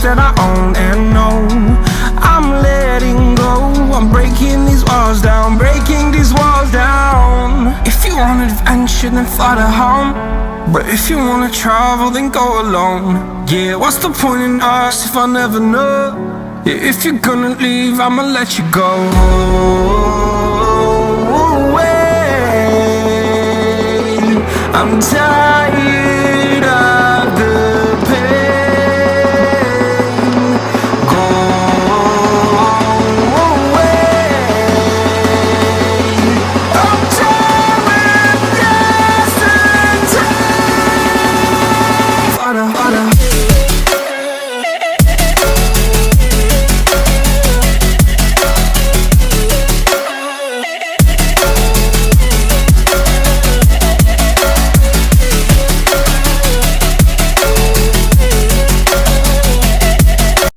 that I own and know. I'm letting go, I'm breaking these walls down, breaking these walls down. If you want adventure, then fly to home. But if you wanna travel, then go alone. Yeah, what's the point in us if I never know? Yeah, if you're gonna leave, I'ma let you go. I'm tired